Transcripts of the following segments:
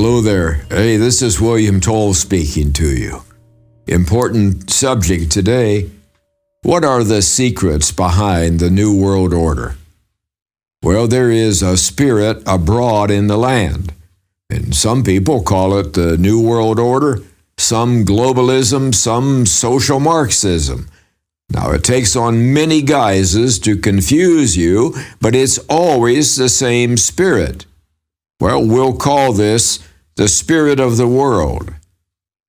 Hello there. Hey, this is William Toel speaking to you. Important subject today. What are the secrets behind the New World Order? Well, there is a spirit abroad in the land, and some people call it the New World Order, some globalism, some social Marxism. Now, it takes on many guises to confuse you, but it's always the same spirit. Well, we'll call this the spirit of the world.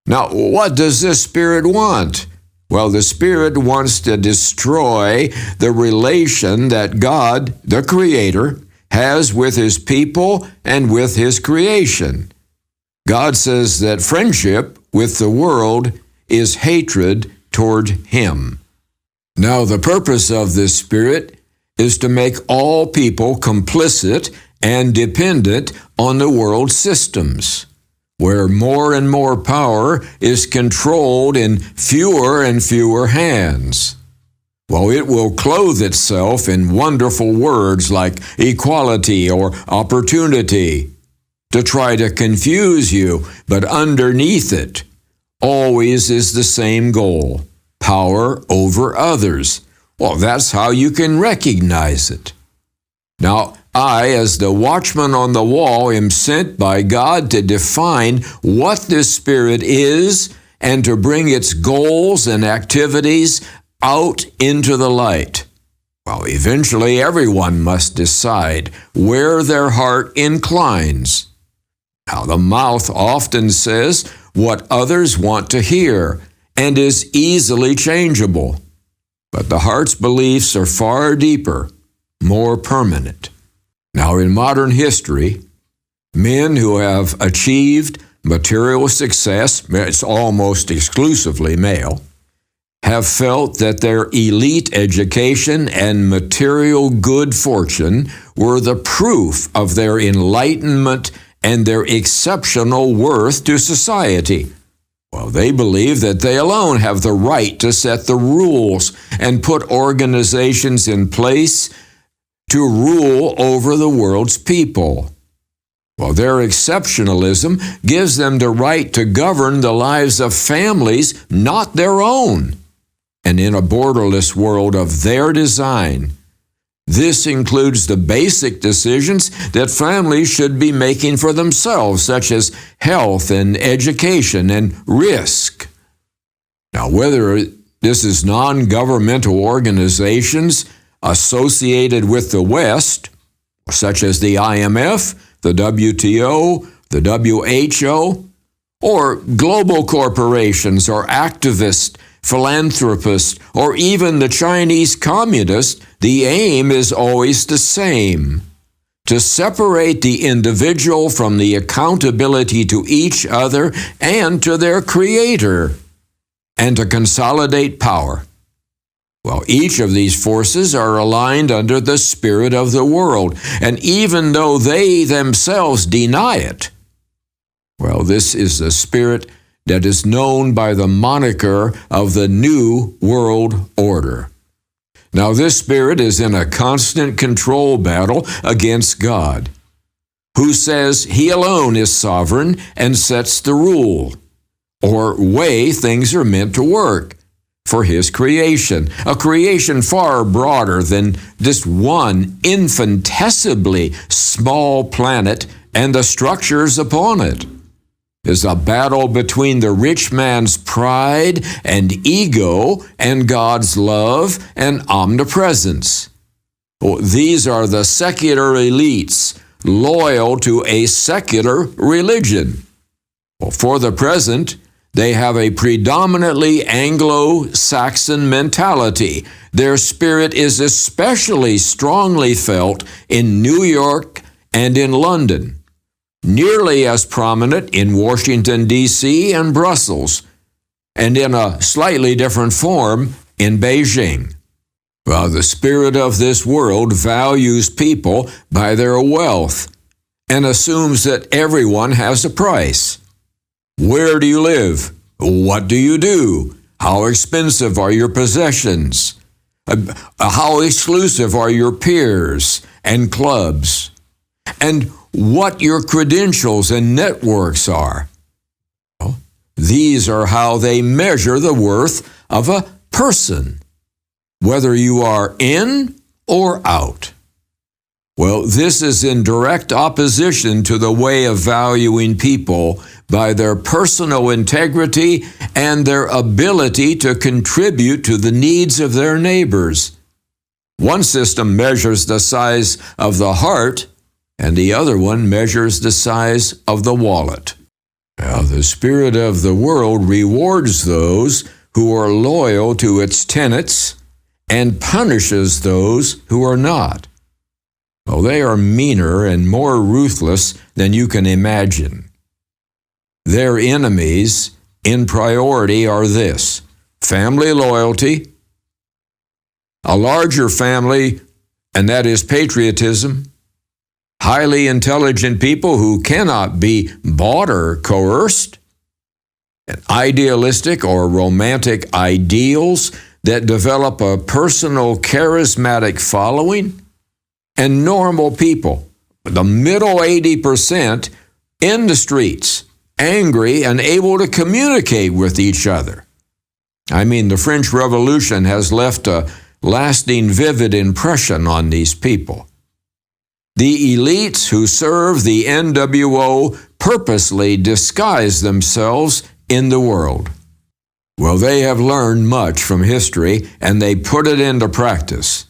Now, what does this spirit want? Well, the spirit wants to destroy the relation that God, the Creator, has with His people and with His creation. God says that friendship with the world is hatred toward Him. Now, the purpose of this spirit is to make all people complicit and dependent on the world systems, where more and more power is controlled in fewer and fewer hands. Well, it will clothe itself in wonderful words like equality or opportunity to try to confuse you, but underneath it always is the same goal: power over others. Well, that's how you can recognize it. Now, I, as the watchman on the wall, am sent by God to define what this spirit is and to bring its goals and activities out into the light. Well, eventually everyone must decide where their heart inclines. Now, the mouth often says what others want to hear and is easily changeable, but the heart's beliefs are far deeper, more permanent. Now, in modern history, men who have achieved material success, it's almost exclusively male, have felt that their elite education and material good fortune were the proof of their enlightenment and their exceptional worth to society. Well, they believe that they alone have the right to set the rules and put organizations in place to rule over the world's people. Well, their exceptionalism gives them the right to govern the lives of families, not their own, and in a borderless world of their design. This includes the basic decisions that families should be making for themselves, such as health and education and risk. Now, whether this is non-governmental organizations associated with the West, such as the IMF, the WTO, the WHO, or global corporations or activists, philanthropists, or even the Chinese communists, the aim is always the same: to separate the individual from the accountability to each other and to their Creator, and to consolidate power. Well, each of these forces are aligned under the spirit of the world, and even though they themselves deny it, well, this is the spirit that is known by the moniker of the New World Order. Now, this spirit is in a constant control battle against God, who says He alone is sovereign and sets the rule, or way things are meant to work, for His creation, a creation far broader than this one infinitesimally small planet and the structures upon it. Is a battle between the rich man's pride and ego and God's love and omnipresence. Well, these are the secular elites loyal to a secular religion. Well, for the present, they have a predominantly Anglo-Saxon mentality. Their spirit is especially strongly felt in New York and in London, nearly as prominent in Washington, D.C. and Brussels, and in a slightly different form in Beijing. Well, the spirit of this world values people by their wealth and assumes that everyone has a price. Where do you live? What do you do? How expensive are your possessions? How exclusive are your peers and clubs? And what your credentials and networks are. Well, these are how they measure the worth of a person, whether you are in or out. Well, this is in direct opposition to the way of valuing people by their personal integrity and their ability to contribute to the needs of their neighbors. One system measures the size of the heart, and the other one measures the size of the wallet. Now, the spirit of the world rewards those who are loyal to its tenets and punishes those who are not. Well, they are meaner and more ruthless than you can imagine. Their enemies in priority are this: family loyalty, a larger family, and that is patriotism, highly intelligent people who cannot be bought or coerced, and idealistic or romantic ideals that develop a personal charismatic following, and normal people, the middle 80%, in the streets, angry and able to communicate with each other. I mean, the French Revolution has left a lasting, vivid impression on these people. The elites who serve the NWO purposely disguise themselves in the world. Well, they have learned much from history, and they put it into practice.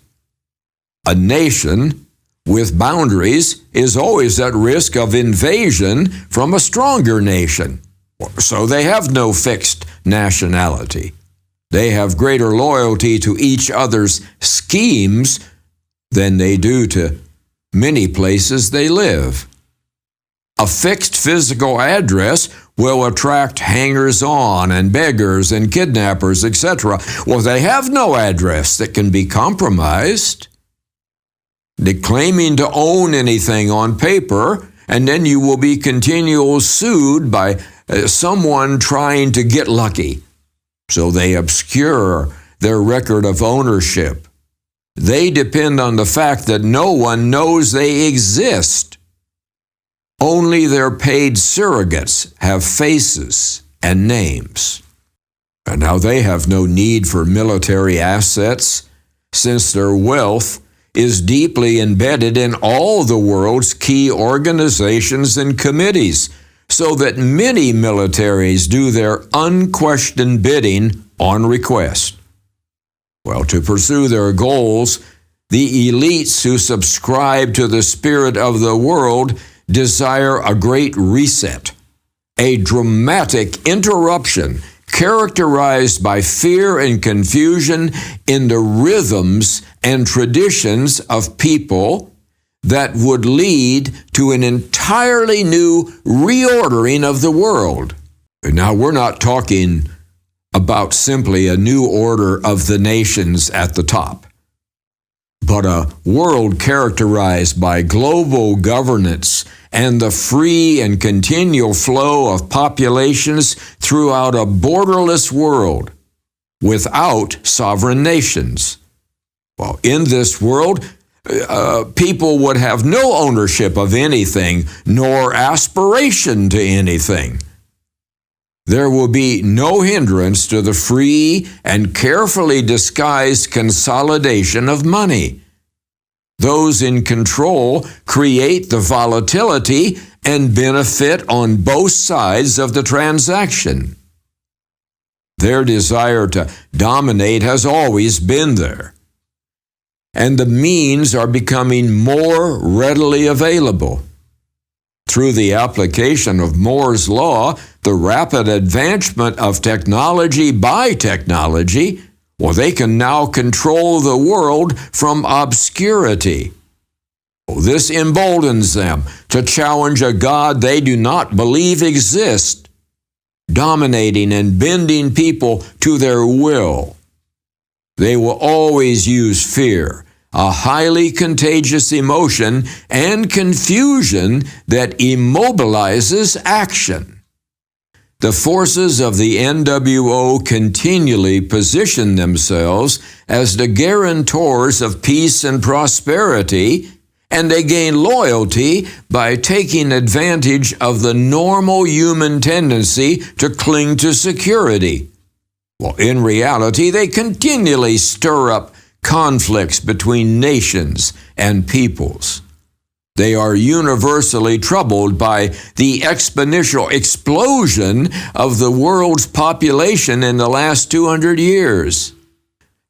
A nation with boundaries is always at risk of invasion from a stronger nation. So they have no fixed nationality. They have greater loyalty to each other's schemes than they do to many places they live. A fixed physical address will attract hangers-on and beggars and kidnappers, etc. Well, they have no address that can be compromised. Claiming to own anything on paper, and then you will be continually sued by someone trying to get lucky. So they obscure their record of ownership. They depend on the fact that no one knows they exist. Only their paid surrogates have faces and names. And now they have no need for military assets, since their wealth is deeply embedded in all the world's key organizations and committees, so that many militaries do their unquestioned bidding on request. Well, to pursue their goals, the elites who subscribe to the spirit of the world desire a great reset, a dramatic interruption characterized by fear and confusion in the rhythms and traditions of people that would lead to an entirely new reordering of the world. Now, we're not talking about simply a new order of the nations at the top, but a world characterized by global governance and the free and continual flow of populations throughout a borderless world without sovereign nations. Well, in this world, people would have no ownership of anything, nor aspiration to anything. There will be no hindrance to the free and carefully disguised consolidation of money. Those in control create the volatility and benefit on both sides of the transaction. Their desire to dominate has always been there, and the means are becoming more readily available. Through the application of Moore's law, the rapid advancement of technology by technology, well, they can now control the world from obscurity. This emboldens them to challenge a God they do not believe exists, dominating and bending people to their will. They will always use fear, a highly contagious emotion, and confusion that immobilizes action. The forces of the NWO continually position themselves as the guarantors of peace and prosperity and they gain loyalty by taking advantage of the normal human tendency to cling to security. Well, in reality, they continually stir up conflicts between nations and peoples. They are universally troubled by the exponential explosion of the world's population in the last 200 years.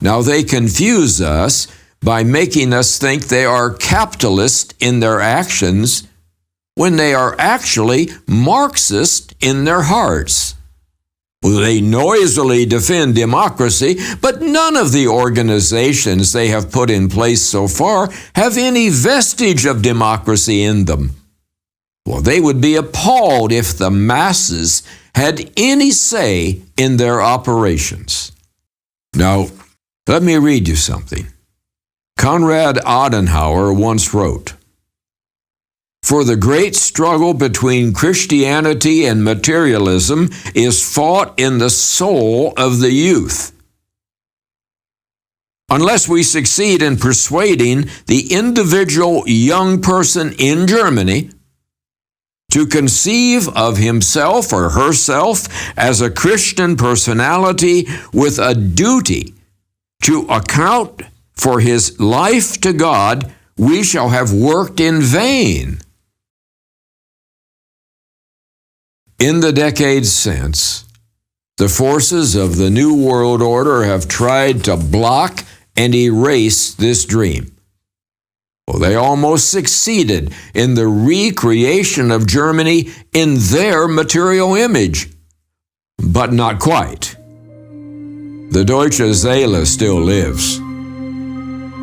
Now, they confuse us by making us think they are capitalist in their actions when they are actually Marxist in their hearts. They noisily defend democracy, but none of the organizations they have put in place so far have any vestige of democracy in them. Well, they would be appalled if the masses had any say in their operations. Now, let me read you something. Konrad Adenauer once wrote, "For the great struggle between Christianity and materialism is fought in the soul of the youth. Unless we succeed in persuading the individual young person in Germany to conceive of himself or herself as a Christian personality with a duty to account for his life to God, we shall have worked in vain." In the decades since, the forces of the New World Order have tried to block and erase this dream. Well, they almost succeeded in the recreation of Germany in their material image, but not quite. The Deutsche Seele still lives,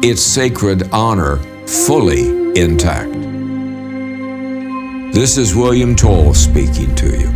its sacred honor fully intact. This is William Toel speaking to you.